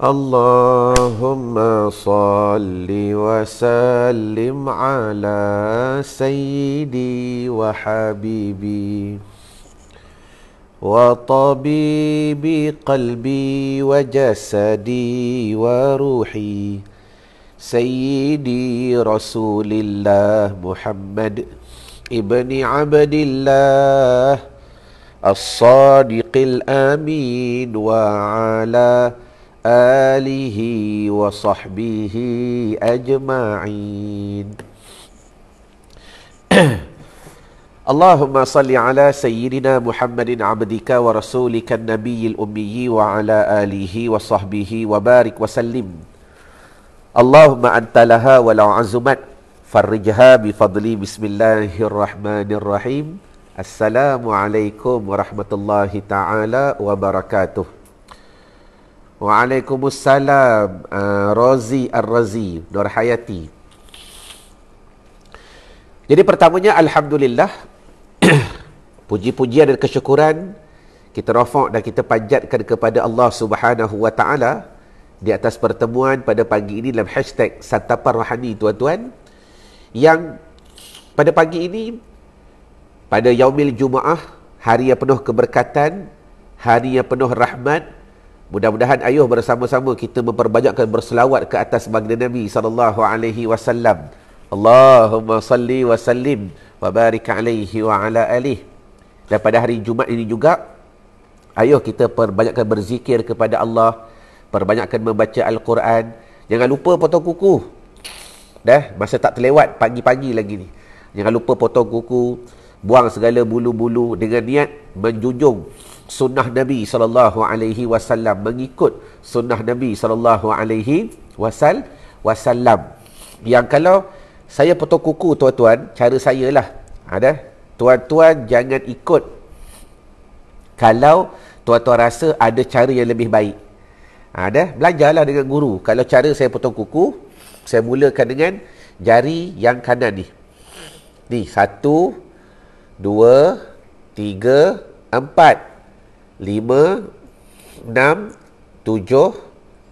Allahumma salli wa sallim ala sayyidi wa habibi wa tabibi qalbi wa jasadi wa ruhi sayyidi Rasulillah Muhammad ibni Abdillah as-sadiqil amin wa ala alihi wa sahbihi ajma'in. Allahumma salli ala sayyidina Muhammadin abdika wa rasulika nabiyil ummiyi wa ala alihi wa sahbihi wa barik wa sallim. Allahumma anta laha walau azumat farrijha bifadli. Bismillahirrahmanirrahim. Assalamualaikum warahmatullahi ta'ala wabarakatuh. Waalaikumsalam. Rozi Ar-Razi Nur Hayati. Jadi pertamanya alhamdulillah, puji-pujian dan kesyukuran kita rafak dan kita panjatkan kepada Allah Subhanahu wa taala di atas pertemuan pada pagi ini dalam hashtag Santapan Rohani, tuan-tuan, yang pada pagi ini pada Yaumil Jumaah, hari yang penuh keberkatan, hari yang penuh rahmat. Mudah-mudahan ayuh bersama-sama kita memperbanyakkan berselawat ke atas baginda Nabi sallallahu alaihi wasallam. Allahumma salli wa sallim wa barik alaihi wa ala alihi. Dan pada hari Jumaat ini juga ayuh kita perbanyakkan berzikir kepada Allah, perbanyakkan membaca Al-Quran. Jangan lupa potong kuku. Dah, masa tak terlewat pagi-pagi lagi ni. Jangan lupa potong kuku, buang segala bulu-bulu dengan niat menjunjung sunnah Nabi SAW, mengikut sunnah Nabi SAW. Yang kalau saya potong kuku, tuan-tuan, cara saya lah. Tuan-tuan jangan ikut kalau tuan-tuan rasa ada cara yang lebih baik. Belajarlah dengan guru. Kalau cara saya potong kuku, saya mulakan dengan jari yang kanan ni. Ni, 1, 2, 3, 4, 5, 6, 7,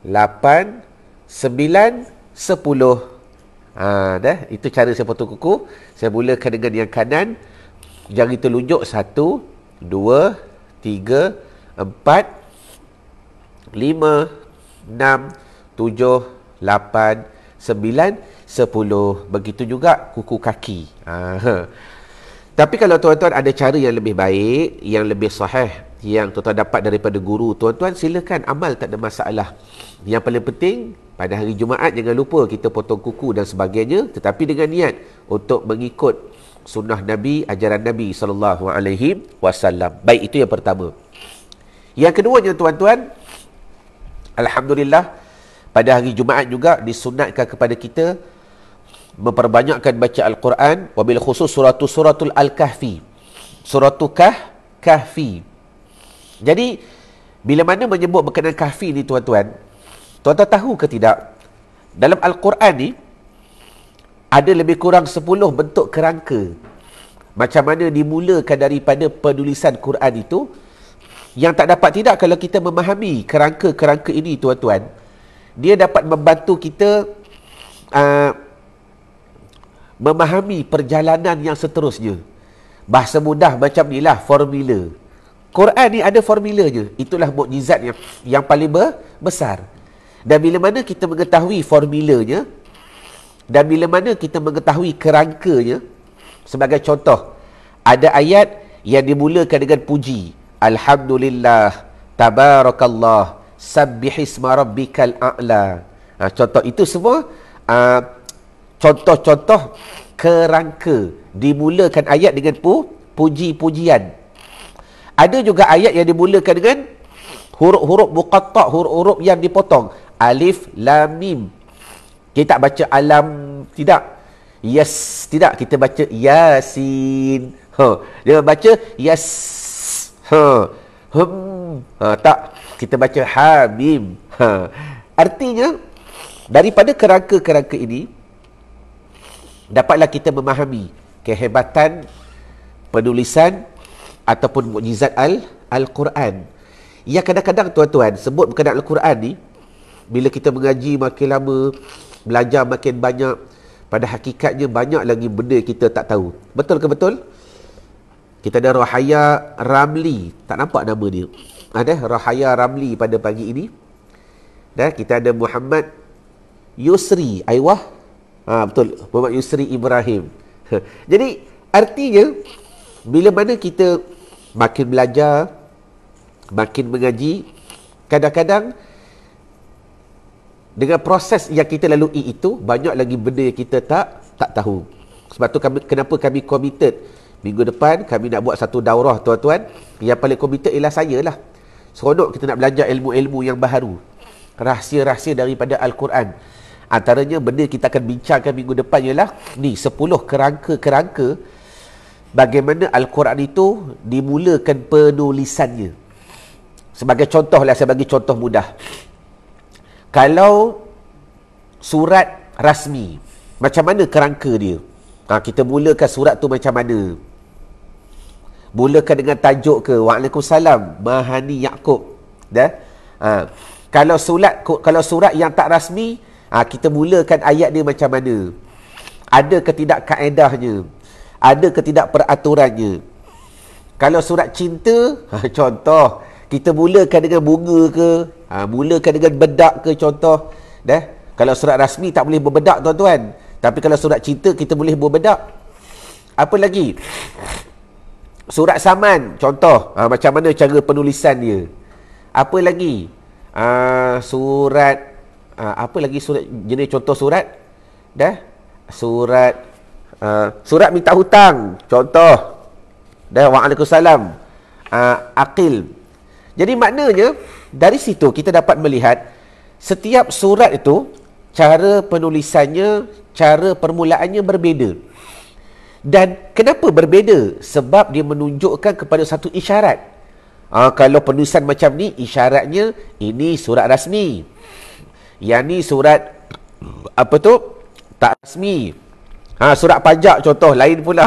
8, 9, 10. Dah, itu cara saya potong kuku. Saya mulakan dengan yang kanan. Jari telunjuk 1, 2, 3, 4, 5, 6, 7, 8, 9, 10. Begitu juga kuku kaki. Tapi kalau tuan-tuan ada cara yang lebih baik, yang lebih sahih, yang tuan-tuan dapat daripada guru, tuan-tuan silakan amal, tak ada masalah. Yang paling penting pada hari Jumaat jangan lupa kita potong kuku dan sebagainya, tetapi dengan niat untuk mengikut sunnah Nabi, ajaran Nabi SAW. Baik, itu yang pertama. Yang keduanya, tuan-tuan, alhamdulillah, pada hari Jumaat juga disunatkan kepada kita memperbanyakkan baca Al-Quran, wabil khusus suratul Al-Kahfi. Suratul Kahfi. Jadi, bila mana menyebut berkenaan kahfi ni, tuan-tuan, tuan-tuan tahu ke tidak? Dalam Al-Quran ni, ada lebih kurang 10 bentuk kerangka. Macam mana dimulakan daripada penulisan Quran itu, yang tak dapat tidak kalau kita memahami kerangka-kerangka ini, tuan-tuan, dia dapat membantu kita memahami perjalanan yang seterusnya. Bahasa mudah macam ni lah, formula. Quran ni ada formulanya. Itulah mukjizat yang paling besar. Dan bila mana kita mengetahui formulanya, dan bila mana kita mengetahui kerangkanya, sebagai contoh, ada ayat yang dimulakan dengan puji. Alhamdulillah, tabarakallah, sabbihisma rabbikal a'la. Contoh itu semua contoh-contoh kerangka. Dimulakan ayat dengan puji-pujian. Ada juga ayat yang dimulakan dengan huruf-huruf muqatta', huruf-huruf yang dipotong. Alif, lam, mim. Kita tak baca alam, tidak. Yes, tidak. Kita baca yasin. Dia baca yas. Tak. Kita baca hamim. Artinya, daripada kerangka-kerangka ini, dapatlah kita memahami kehebatan penulisan ataupun mukjizat Al-Quran. Yang kadang-kadang tuan-tuan sebut berkenaan Al-Quran ni, bila kita mengaji makin lama, belajar makin banyak, pada hakikatnya banyak lagi benda kita tak tahu. Betul ke betul? Kita ada Rahaya Ramli, tak nampak nama dia. Ada Rahaya Ramli pada pagi ini. Dan kita ada Muhammad Yusri, Aywah. Betul, Muhammad Yusri Ibrahim. Jadi artinya bila mana kita makin belajar, makin mengaji, kadang-kadang dengan proses yang kita lalui itu, banyak lagi benda yang kita tak tahu. Sebab tu kenapa kami committed minggu depan kami nak buat satu daurah tuan-tuan. Yang paling committed ialah saya lah. Seronok kita nak belajar ilmu-ilmu yang baharu, rahsia-rahsia daripada Al-Quran. Antaranya benda kita akan bincangkan minggu depan ialah ni 10 kerangka-kerangka bagaimana Al-Quran itu dimulakan penulisannya. Sebagai contoh lah, saya bagi contoh mudah. Kalau surat rasmi, macam mana kerangka dia? Kita mulakan surat tu macam mana? Mulakan dengan tajuk ke? Waalaikumsalam, Mahani Yaakob. Dah? Kalau surat yang tak rasmi, kita mulakan ayat dia macam mana? Ada ke tidak kaedahnya? Ada ke tidak peraturannya? Kalau surat cinta, contoh, kita mulakan dengan bunga ke? Mulakan dengan bedak ke, contoh. Dah? Kalau surat rasmi tak boleh berbedak tuan-tuan. Tapi kalau surat cinta kita boleh berbedak. Apa lagi? Surat saman, contoh. Macam mana cara penulisan dia? Apa lagi? Surat apa lagi surat, jenis contoh surat? Dah? Surat minta hutang, contoh. Dah, waalaikumsalam. Aqil. Jadi maknanya dari situ kita dapat melihat setiap surat itu cara penulisannya, cara permulaannya berbeza. Dan kenapa berbeza? Sebab dia menunjukkan kepada satu isyarat. Kalau penulisan macam ni, isyaratnya ini surat rasmi. Yang ni surat apa tu? Tak rasmi. Surat pajak contoh, lain pula.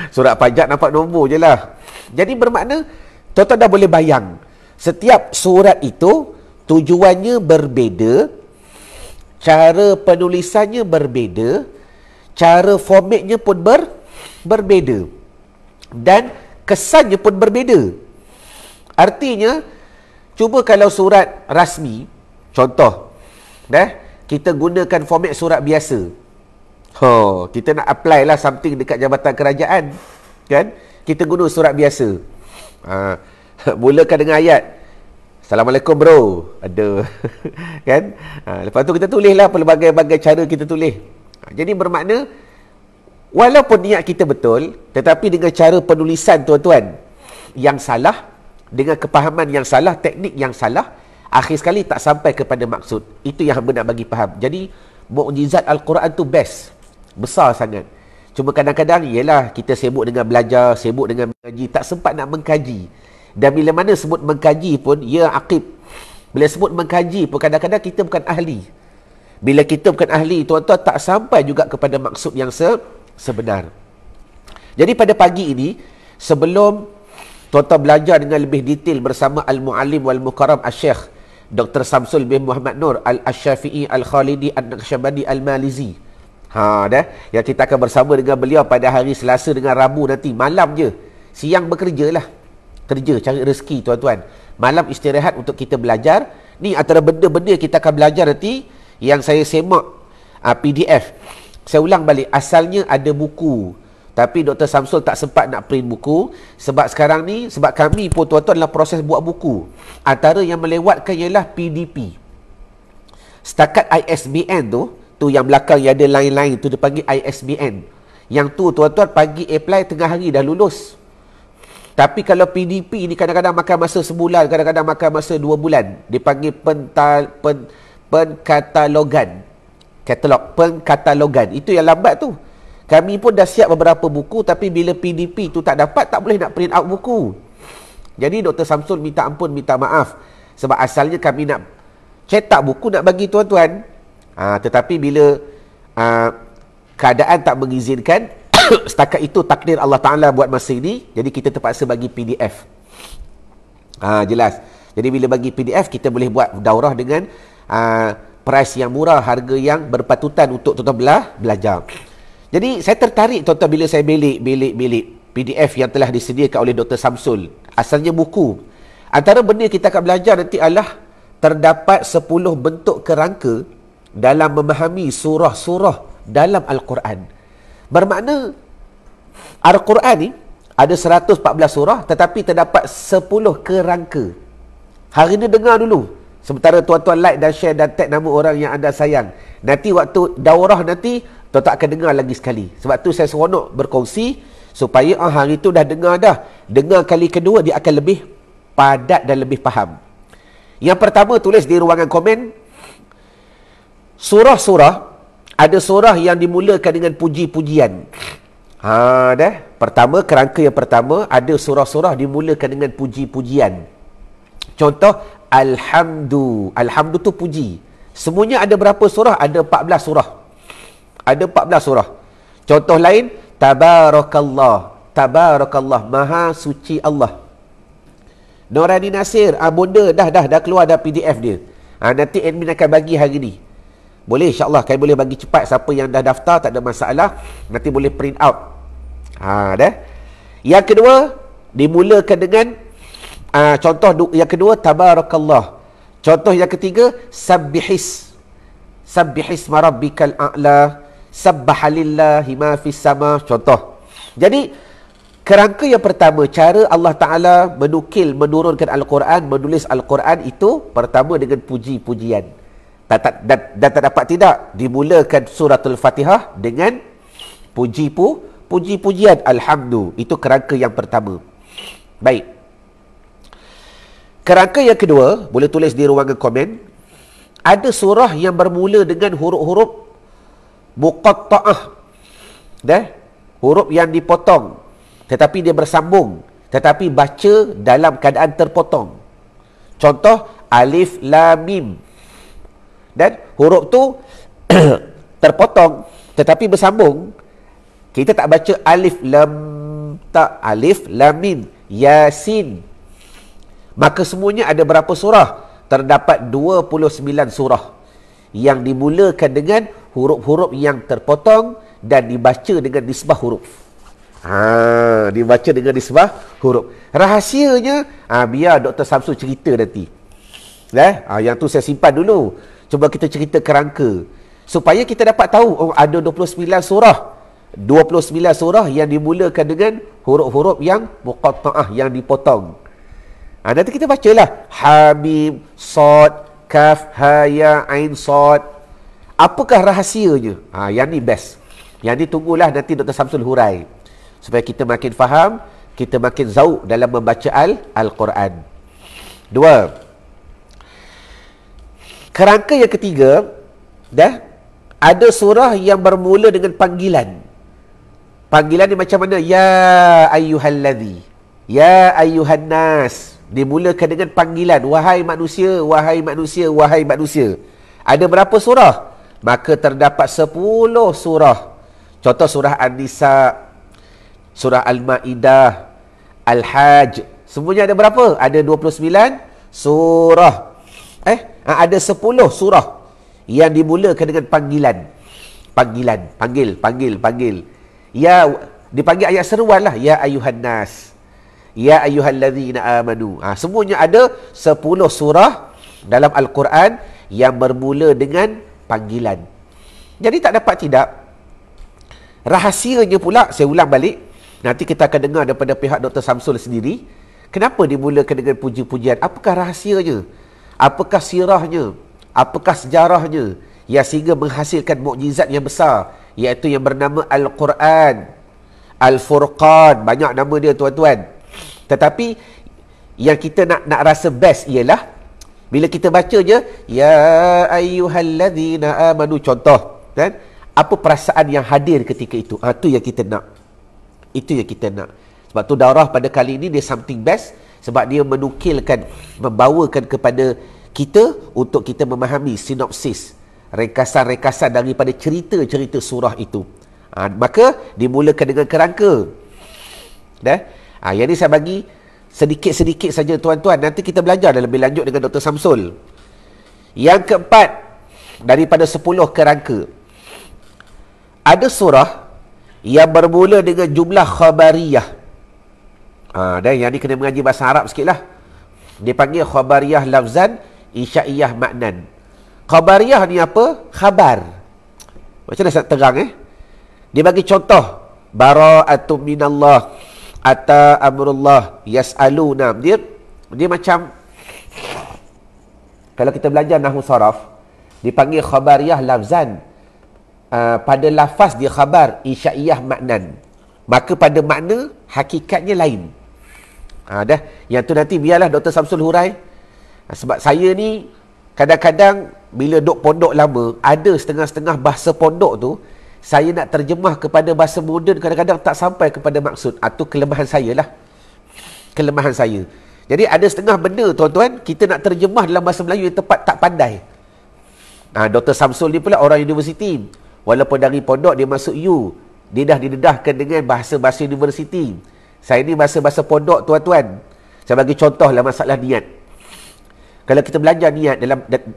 Surat pajak nampak nombor je lah. Jadi bermakna tuan-tuan dah boleh bayang, setiap surat itu tujuannya berbeza, cara penulisannya berbeza, cara formatnya pun berbeza, dan kesannya pun berbeza. Artinya, cuba kalau surat rasmi, contoh, kita gunakan format surat biasa. Kita nak apply lah something dekat jabatan kerajaan, kan? Kita guna surat biasa. Mulakan dengan ayat Assalamualaikum bro. Ada. Kan? Lepas tu kita tulislah pelbagai-bagai cara kita tulis. Jadi bermakna walaupun niat kita betul, tetapi dengan cara penulisan tuan-tuan yang salah, dengan kepahaman yang salah, teknik yang salah, akhir sekali tak sampai kepada maksud. Itu yang hamba nak bagi faham. Jadi mukjizat Al-Quran tu best, besar sangat. Cuma kadang-kadang ialah kita sibuk dengan belajar, sibuk dengan mengaji, tak sempat nak mengkaji. Dan bila mana sebut mengkaji pun, ya aqib. Bila sebut mengkaji pun kadang-kadang kita bukan ahli. Bila kita bukan ahli, tuan-tuan tak sampai juga kepada maksud yang sebenar. Jadi pada pagi ini, sebelum tuan-tuan belajar dengan lebih detail bersama Al-Mu'allim wal-Mukarram Al-Syekh Dr. Samsul bin Muhammad Nur Al-Syafi'i Al-Khalidi Al-Naqsyabandi Al-Malizi. Yang kita akan bersama dengan beliau pada hari Selasa dengan Rabu nanti. Malam je. Siang bekerja lah. Kerja, cari rezeki tuan-tuan. Malam istirahat untuk kita belajar. Ni antara benda-benda yang kita akan belajar nanti, yang saya semak PDF. Saya ulang balik. Asalnya ada buku. Tapi Dr. Samsul tak sempat nak print buku. Sebab sekarang ni, sebab kami pun tuan-tuan dalam proses buat buku. Antara yang melewatkan ialah PDP. Setakat ISBN tu yang belakang yang ada line-line tu dipanggil ISBN. Yang tu tuan-tuan pagi apply, tengah hari dah lulus. Tapi kalau PDP ni kadang-kadang makan masa sebulan, kadang-kadang makan masa 2 bulan. Dipanggil penkatalogan. Penkatalogan. Itu yang lambat tu. Kami pun dah siap beberapa buku, tapi bila PDP tu tak dapat, tak boleh nak print out buku. Jadi Dr. Samsul minta ampun, minta maaf. Sebab asalnya kami nak cetak buku nak bagi tuan-tuan. Tetapi bila keadaan tak mengizinkan. Setakat itu takdir Allah Ta'ala buat masa ini, jadi kita terpaksa bagi PDF. Jelas. Jadi bila bagi PDF, kita boleh buat daurah dengan price yang murah, harga yang berpatutan untuk tuan-tuan belajar. Jadi saya tertarik tuan-tuan bila saya belik PDF yang telah disediakan oleh Dr. Samsul. Asalnya buku. Antara benda kita akan belajar nanti adalah terdapat 10 bentuk kerangka dalam memahami surah-surah dalam Al-Quran. Bermakna Al-Quran ni ada 114 surah, tetapi terdapat 10 kerangka. Hari ni dengar dulu. Sementara tuan-tuan like dan share dan tag nama orang yang anda sayang. Nanti waktu daurah nanti, tuan-tuan akan dengar lagi sekali. Sebab tu saya seronok berkongsi, supaya hari tu dah dengar dah. Dengar kali kedua, dia akan lebih padat dan lebih faham. Yang pertama, tulis di ruangan komen. Surah-surah, ada surah yang dimulakan dengan puji-pujian. Dah. Pertama, kerangka yang pertama, ada surah-surah dimulakan dengan puji-pujian. Contoh, Alhamdu. Alhamdu tu puji. Semuanya ada berapa surah? Ada 14 surah. Ada 14 surah. Contoh lain, Tabarakallah. Tabarakallah, Maha Suci Allah. Norani Nasir, bonda dah keluar dah PDF dia. Nanti admin akan bagi hari ni. Boleh, insyaAllah. Kami boleh bagi cepat. Siapa yang dah daftar, tak ada masalah. Nanti boleh print out. Dah. Yang kedua, dimulakan dengan contoh yang kedua, Tabarakallah. Contoh yang ketiga, Sabbihis marabbikal a'la. Sabbahalillahi ma fis sama. Contoh. Jadi, kerangka yang pertama, cara Allah Ta'ala menurunkan Al-Quran, menulis Al-Quran itu, pertama dengan puji-pujian. Dan tak dapat tidak dimulakan suratul Fatihah dengan puji-pujian. Alhamdulillah. Itu kerangka yang pertama. Baik. Kerangka yang kedua, boleh tulis di ruangan komen. Ada surah yang bermula dengan huruf-huruf muqatta'ah. Huruf yang dipotong, tetapi dia bersambung, tetapi baca dalam keadaan terpotong. Contoh, Alif Lam Mim. Dan huruf tu terpotong tetapi bersambung. Kita tak baca alif lam mim, Yasin. Maka semuanya ada berapa surah? Terdapat 29 surah yang dimulakan dengan huruf-huruf yang terpotong dan dibaca dengan nisbah huruf. Dibaca dengan nisbah huruf. Rahasianya biar Dr. Samsul cerita nanti. Yang tu saya simpan dulu. Cuba kita cerita kerangka supaya kita dapat tahu, ada 29 surah. 29 surah yang dimulakan dengan huruf-huruf yang muqatta'ah, yang dipotong. Nanti kita bacalah Hamim, Sad, Kaf, Ha, Ya, Ain, Sad. Apakah rahasianya? Yang ni best. Yang ni tunggulah nanti Dr. Samsul hurai, supaya kita makin faham, kita makin zauq dalam membaca Al-Quran. 2. Kerangka yang ketiga, ada surah yang bermula dengan panggilan. Panggilan ni macam mana? Ya ayyuhalladzi, ya ayyuhan nas. Dimulakan dengan panggilan, wahai manusia, wahai manusia, wahai manusia. Ada berapa surah? Maka terdapat 10 surah. Contoh surah An-Nisa, surah Al-Ma'idah, Al-Hajj. Semuanya ada berapa? Ada 29 surah. Ada 10 surah yang dimulakan dengan panggilan. Panggil. Ya, dipanggil ayat seruan lah. Ya ayuhan nas, ya ayyuhallazina amanu. Semuanya ada 10 surah dalam Al-Quran yang bermula dengan panggilan. Jadi tak dapat tidak, rahasianya pula, saya ulang balik, nanti kita akan dengar daripada pihak Dr. Samsul sendiri. Kenapa dimulakan dengan puji-pujian? Apakah rahasianya? Apakah sirahnya? Apakah sejarahnya yang sehingga menghasilkan mukjizat yang besar, iaitu yang bernama Al-Quran, Al-Furqan. Banyak nama dia tuan-tuan. Tetapi yang kita nak rasa best ialah bila kita baca je ya ayyuhallazina amanu, contoh, kan? Apa perasaan yang hadir ketika itu? Itu yang kita nak. Itu yang kita nak. Sebab tu daurah pada kali ini dia something best, sebab dia menukilkan, membawakan kepada kita untuk kita memahami sinopsis, ringkasan-ringkasan daripada cerita-cerita surah itu. Maka dimulakan dengan kerangka. Yang ni saya bagi sedikit-sedikit saja tuan-tuan. Nanti kita belajar lebih lanjut dengan Dr. Samsul. Yang keempat, daripada 10 kerangka, ada surah yang bermula dengan jumlah khabariyah. Dan yang ni kena mengaji bahasa Arab sikit lah. Dia panggil khabariyah lafzan, insyaiyah maknan. Khabariyah ni apa? Khabar. Macam mana saya terang Dia bagi contoh. Bara'atum minallah, ata amrullah, yas'aluna. Dia macam, kalau kita belajar nahwu saraf, dipanggil khabariyah lafzan. Pada lafaz dia khabar, insyaiyah maknan. Maka pada makna, hakikatnya lain. Yang tu nanti biarlah Dr. Samsul hurai. Sebab saya ni kadang-kadang bila duk pondok lama, ada setengah-setengah bahasa pondok tu saya nak terjemah kepada bahasa moden, kadang-kadang tak sampai kepada maksud. Itu kelemahan saya lah. Kelemahan saya. Jadi ada setengah benda tuan-tuan, kita nak terjemah dalam bahasa Melayu yang tepat, tak pandai. Dr. Samsul ni pula orang universiti. Walaupun dari pondok dia masuk U, dia dah didedahkan dengan bahasa-bahasa universiti. Saya ni bahasa-bahasa pondok tuan-tuan. Saya bagi contoh lah masalah niat. Kalau kita belajar niat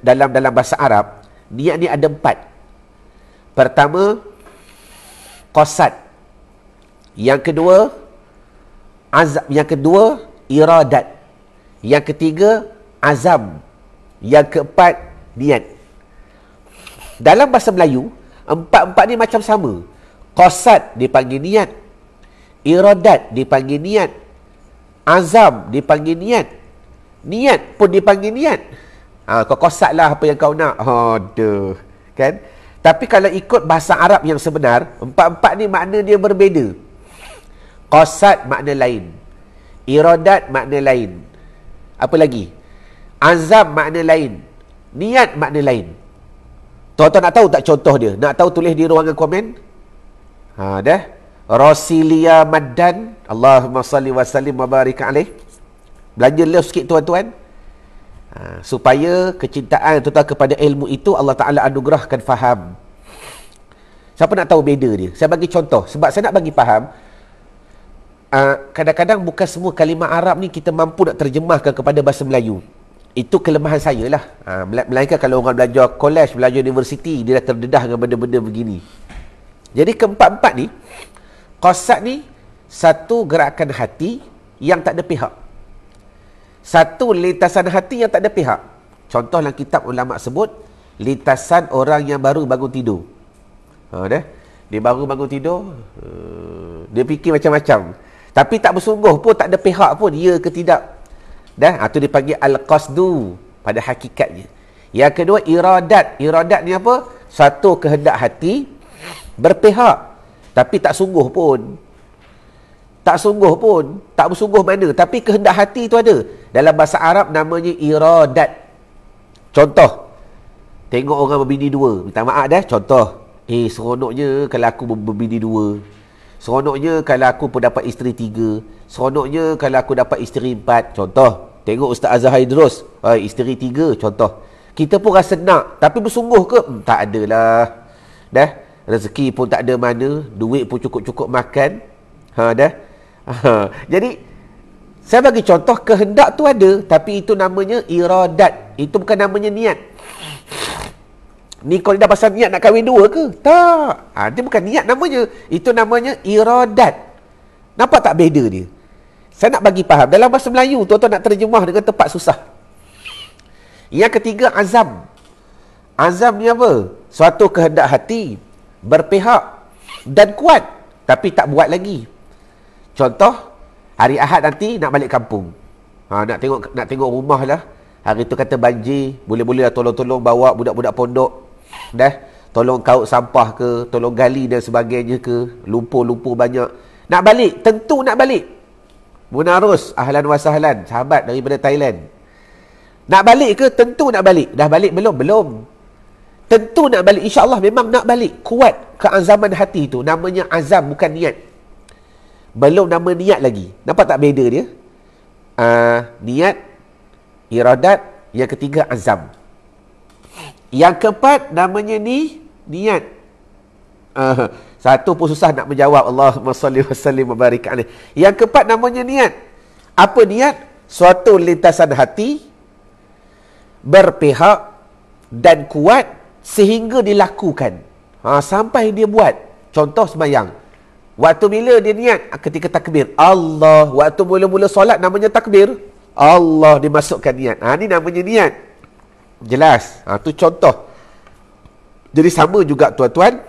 dalam bahasa Arab, niat ni ada 4. Pertama, qasad. Yang kedua, azam. Yang kedua, iradat. Yang ketiga, azam. Yang keempat, niat. Dalam bahasa Melayu, 4-4 ni macam sama. Qasad dipanggil niat, iradat dipanggil niat, azam dipanggil niat, niat pun dipanggil niat. Kau qasad lah apa yang kau nak. Kan? Tapi kalau ikut bahasa Arab yang sebenar, 4-4 ni makna dia berbeza. Qasad makna lain, iradat makna lain, apa lagi? Azam makna lain, niat makna lain. Tuan-tuan nak tahu tak contoh dia? Nak tahu, tulis di ruangan komen. Rasilia maddan, Allahumma salli wa sallim wa barik alaih. Belanja love sikit tuan-tuan. Supaya kecintaan terutama kepada ilmu itu Allah Ta'ala anugerahkan faham. Siapa nak tahu beza dia? Saya bagi contoh. Sebab saya nak bagi faham. Kadang-kadang bukan semua kalimah Arab ni kita mampu nak terjemahkan kepada bahasa Melayu. Itu kelemahan saya lah. Melainkan kalau orang belajar college, belajar universiti, dia dah terdedah dengan benda-benda begini. Jadi keempat-empat ni, qasad ni satu gerakan hati yang tak ada pihak. Satu lintasan hati yang tak ada pihak. Contoh dalam kitab ulama sebut, lintasan orang yang baru bangun tidur. Dia baru bangun tidur, dia fikir macam-macam. Tapi tak bersungguh pun, tak ada pihak pun, ya ke tidak. Itu dipanggil al-qasdu pada hakikatnya. Yang kedua, iradat. Iradat ni apa? Satu kehendak hati berpihak, tapi tak sungguh pun. Tak sungguh pun. Tak bersungguh mana. Tapi kehendak hati itu ada. Dalam bahasa Arab namanya iradat. Contoh, tengok orang berbini 2. Minta maaf contoh. Seronoknya kalau aku berbini 2. Seronoknya kalau aku pun dapat isteri 3. Seronoknya kalau aku dapat isteri 4. Contoh. Tengok Ustaz Azhar Idrus, isteri 3. Contoh. Kita pun rasa nak. Tapi bersungguh ke? Tak adalah. Rezeki pun tak ada mana. Duit pun cukup-cukup makan. Jadi saya bagi contoh, kehendak tu ada, tapi itu namanya iradat. Itu bukan namanya niat. Ni kalau dah pasal niat nak kahwin 2 ke? Tak. Dia bukan niat namanya. Itu namanya iradat. Nampak tak beza dia? Saya nak bagi faham. Dalam bahasa Melayu, tuan-tuan nak terjemah dengan tepat susah. Yang ketiga, azam. Azam ni apa? Suatu kehendak hati, berpihak dan kuat, tapi tak buat lagi. Contoh, hari Ahad nanti nak balik kampung. Nak tengok rumah lah. Hari tu kata banjir, boleh-boleh lah tolong-tolong bawa budak-budak pondok. Tolong kaut sampah ke, tolong gali dan sebagainya ke, lumpur-lumpur banyak. Nak balik, tentu nak balik. Munarus, ahlan wa sahlan, sahabat daripada Thailand. Nak balik ke? Tentu nak balik. Dah balik belum? Belum. Tentu nak balik, insya-Allah memang nak balik. Kuat keazaman hati tu, namanya azam, bukan niat. Belum nama niat lagi. Nampak tak beza dia? Niat, iradat. Yang ketiga, azam. Yang keempat namanya niat. Satu pun susah nak menjawab. Allahumma salli wa sallim wa barik alaih. Yang keempat namanya niat. Apa niat? Suatu lintasan hati berpihak dan kuat sehingga dilakukan. Sampai dia buat. Contoh sembahyang. Waktu bila dia niat? Ketika takbir. Allah. Waktu mula-mula solat namanya takbir. Allah dimasukkan niat. Ni namanya niat. Jelas. Tu contoh. Jadi sama juga tuan-tuan.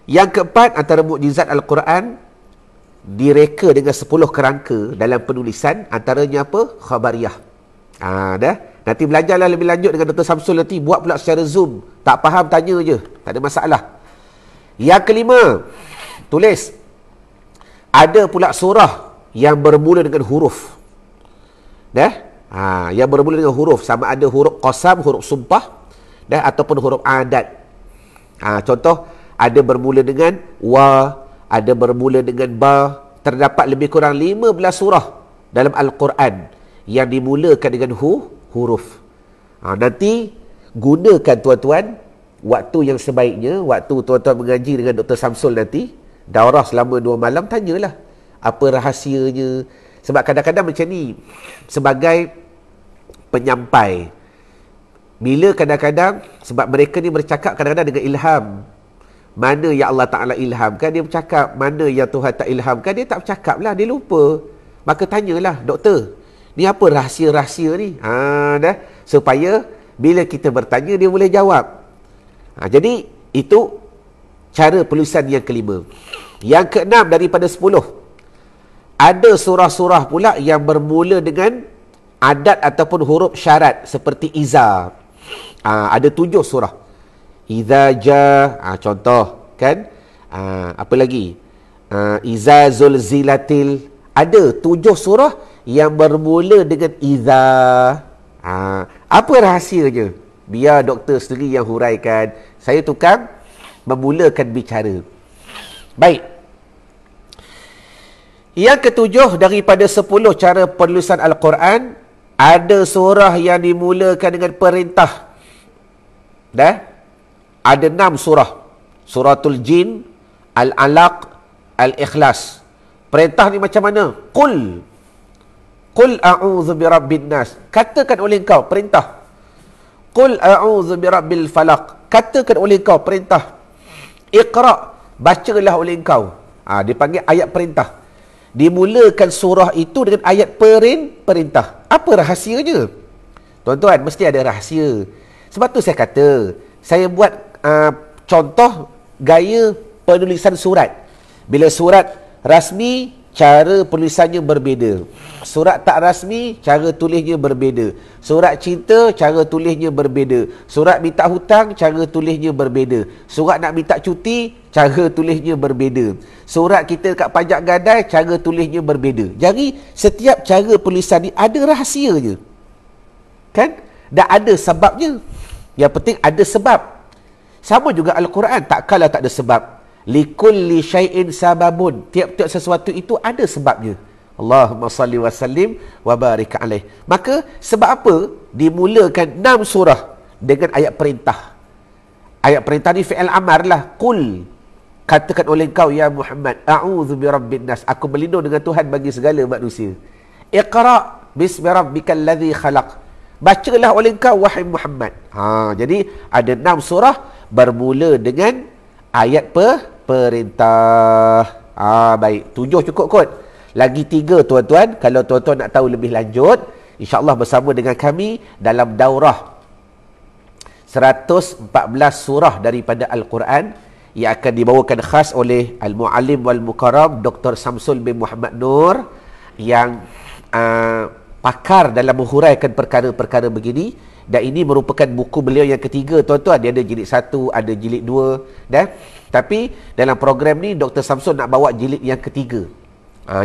Yang keempat, antara mukjizat Al-Quran direka dengan 10 kerangka dalam penulisan. Antaranya apa? Khabariyah. Dah. Nanti belajarlah lebih lanjut dengan Dr. Samsul nanti. Buat pula secara Zoom. Tak faham, tanya je. Tak ada masalah. Yang kelima, tulis. Ada pula surah yang bermula dengan huruf. Dah? Yang bermula dengan huruf. Sama ada huruf qasam, huruf sumpah. Dah? Ataupun huruf adat. Contoh, ada bermula dengan wa, ada bermula dengan ba. Terdapat lebih kurang 15 surah dalam Al-Quran yang dimulakan dengan huruf. Nanti gunakan tuan-tuan waktu yang sebaiknya, waktu tuan-tuan mengaji dengan Dr. Samsul nanti, daurah selama 2 malam, tanyalah apa rahsianya. Sebab kadang-kadang macam ni, sebagai penyampai, bila kadang-kadang, sebab mereka ni bercakap kadang-kadang dengan ilham. Mana yang Allah Ta'ala ilhamkan, dia bercakap. Mana yang Tuhan tak ilhamkan, dia tak bercakap lah, dia lupa. Maka tanyalah, doktor, ni apa rahsia-rahsia ni? Dah. Supaya bila kita bertanya, dia boleh jawab. Jadi, itu cara penulisan yang kelima. Yang keenam daripada 10. Ada surah-surah pula yang bermula dengan adat ataupun huruf syarat. Seperti Iza. Ada 7 surah. Iza ja, contoh kan. Apa lagi? Iza zulzilatil. Ada 7 surah yang bermula dengan Iza. Apa rahsianya? Biar doktor sendiri yang huraikan. Saya tukang memulakan bicara. Baik. Yang ketujuh daripada 10 cara penulisan Al-Quran, ada surah yang dimulakan dengan perintah. Dah? Ada 6 surah. Suratul Jin, Al-Alaq, Al-Ikhlas. Perintah ni macam mana? Qul a'udzu birabbin nas. Katakan oleh engkau, perintah. Qul a'udzu birabbil falaq. Katakan oleh engkau, perintah. Iqra, bacalah oleh engkau. Dipanggil ayat perintah. Dimulakan surah itu dengan ayat perintah. Apa rahsianya? Tuan-tuan, mesti ada rahsia. Sebab tu saya kata, saya buat contoh gaya penulisan surat. Bila surat rasmi, cara penulisannya berbeza. Surat tak rasmi, cara tulisnya berbeza. Surat cinta, cara tulisnya berbeza. Surat minta hutang, cara tulisnya berbeza. Surat nak minta cuti, cara tulisnya berbeza. Surat kita dekat pajak gadai, cara tulisnya berbeza. Jadi, setiap cara penulisan ni ada rahsianya. Kan? Dan ada sebabnya. Yang penting ada sebab. Sama juga Al-Quran, tak kala tak ada sebab. Likulli syai'in sababun. Tiap-tiap sesuatu itu ada sebabnya. Allahumma salli wa sallim wa barik alaih. Maka sebab apa dimulakan 6 surah dengan ayat perintah? Ayat perintah ni fi'il amar lah. Qul, katakan oleh engkau ya Muhammad, a'udzu birabbin nas, aku berlindung dengan Tuhan bagi segala manusia. Iqra bismi rabbikal ladzi khalaq, bacalah oleh engkau wahai Muhammad. Jadi ada 6 surah bermula dengan ayat perintah. Baik, 7 cukup kot. Lagi 3 tuan-tuan. Kalau tuan-tuan nak tahu lebih lanjut, insya-Allah bersama dengan kami dalam daurah 114 surah daripada Al-Quran yang akan dibawakan khas oleh Al-Mu'allim wal-Mukarram Dr. Samsul bin Muhammad Nur, yang pakar dalam menghuraikan perkara-perkara begini. Dan ini merupakan buku beliau yang ketiga tuan-tuan. Dia ada jilid 1, ada jilid 2 dah. Tapi dalam program ni Dr. Samsul nak bawa jilid yang ketiga.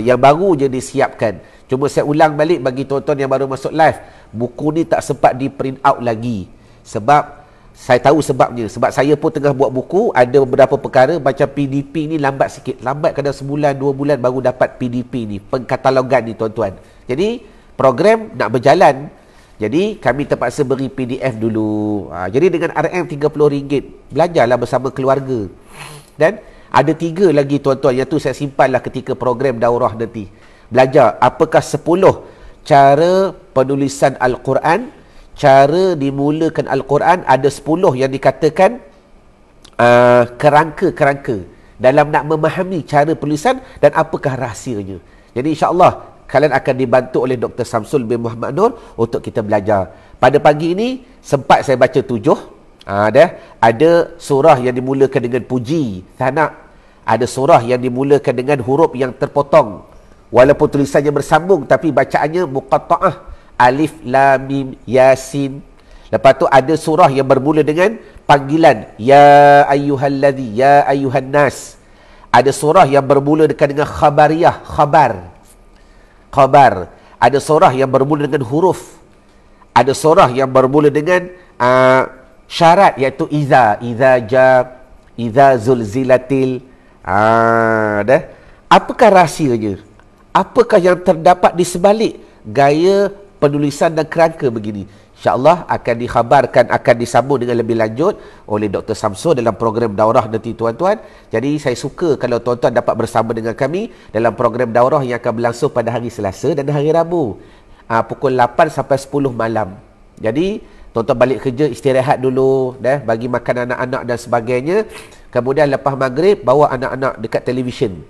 Yang baru je disiapkan. Cuma saya ulang balik bagi tuan-tuan yang baru masuk live, buku ni tak sempat di print out lagi. Sebab saya tahu sebabnya. Sebab saya pun tengah buat buku, ada beberapa perkara macam PDP ni lambat sikit. Lambat kadang sebulan 2 bulan baru dapat PDP ni, pengkatalogan ni tuan-tuan. Jadi program nak berjalan. Jadi kami terpaksa beri PDF dulu. Jadi dengan RM RM30, belajarlah bersama keluarga. Dan ada 3 lagi tuan-tuan, yang tu saya simpanlah ketika program daurah nanti. Belajar apakah 10 cara penulisan Al-Quran, cara dimulakan Al-Quran. Ada 10 yang dikatakan kerangka-kerangka dalam nak memahami cara penulisan dan apakah rahsianya. Jadi insya-Allah kalian akan dibantu oleh Dr. Samsul bin Muhammad Nur untuk kita belajar. Pada pagi ini sempat saya baca 7. Ada surah yang dimulakan dengan puji, sana. Ada surah yang dimulakan dengan huruf yang terpotong. Walaupun tulisannya bersambung tapi bacaannya muqatta'ah. Alif, lam, mim, yasin. Lepas tu ada surah yang bermula dengan panggilan. Ya ayyuhalladzi, ya ayyuhan nas. Ada surah yang bermula dengan khabariyah, khabar. Khabar. Ada surah yang bermula dengan huruf. Ada surah yang bermula dengan syarat, iaitu iza zulzilatil. Apakah rahsianya? Apakah yang terdapat di sebalik gaya penulisan dan kerangka begini? InsyaAllah akan dikhabarkan, akan disambung dengan lebih lanjut oleh Dr. Samsul dalam program daurah nanti tuan-tuan. Jadi saya suka kalau tuan-tuan dapat bersama dengan kami dalam program daurah yang akan berlangsung pada hari Selasa dan hari Rabu, pukul 8 sampai 10 malam. Jadi tuan-tuan balik kerja, istirahat dulu, bagi makan anak-anak dan sebagainya. Kemudian lepas maghrib, bawa anak-anak dekat televisyen.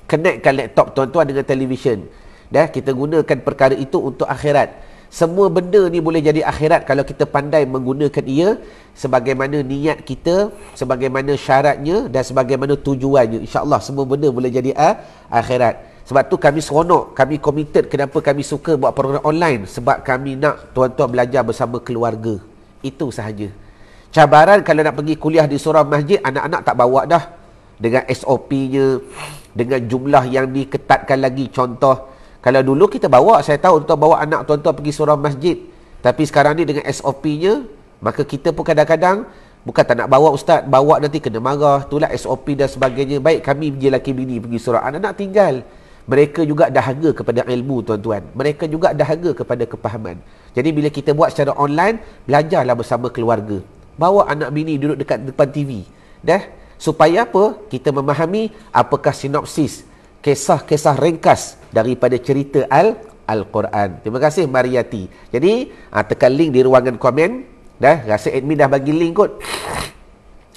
Connectkan laptop tuan-tuan dengan televisyen. Kita gunakan perkara itu untuk akhirat. Semua benda ni boleh jadi akhirat kalau kita pandai menggunakan ia sebagaimana niat kita, sebagaimana syaratnya dan sebagaimana tujuannya. InsyaAllah semua benda boleh jadi akhirat. Sebab tu kami seronok, kami committed. Kenapa kami suka buat program online? Sebab kami nak tuan-tuan belajar bersama keluarga. Itu sahaja. Cabaran kalau nak pergi kuliah di surau masjid, anak-anak tak bawa dah. Dengan SOP-nya, dengan jumlah yang diketatkan lagi. Contoh, kalau dulu kita bawa, saya tahu tuan bawa anak tuan-tuan pergi surau masjid. Tapi sekarang ni dengan SOP-nya, maka kita pun kadang-kadang bukan tak nak bawa ustaz, bawa nanti kena marah. Itulah SOP dan sebagainya. Baik kami je laki bini pergi surau, anak-anak tinggal. Mereka juga dahaga kepada ilmu tuan-tuan. Mereka juga dahaga kepada kepahaman. Jadi bila kita buat secara online, belajarlah bersama keluarga. Bawa anak bini duduk dekat depan TV. Supaya apa? Kita memahami apakah sinopsis, kisah-kisah ringkas daripada cerita Al-Quran. Terima kasih Mariati. Jadi tekan link di ruangan komen. Rasa admin dah bagi link kot.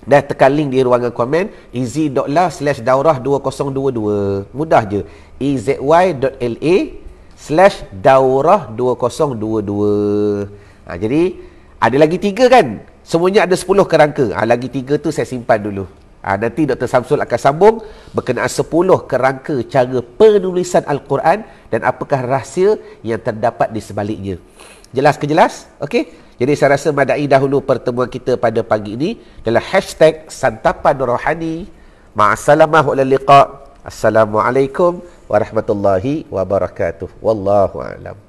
Tekan link di ruangan komen easy.la/daurah2022. Mudah je. ezy.la/daurah2022. Jadi ada lagi 3 kan? Semuanya ada 10 kerangka. Lagi 3 tu saya simpan dulu. Nanti Dr. Samsul akan sambung berkenaan 10 kerangka cara penulisan Al-Quran dan apakah rahsia yang terdapat di sebaliknya. Jelas ke jelas? Okey. Jadi saya rasa madai dahulu pertemuan kita pada pagi ini dalam hashtag Santapan Rohani. Ma'assalamah wa liqa. Assalamualaikum warahmatullahi wabarakatuh. Wallahu a'lam.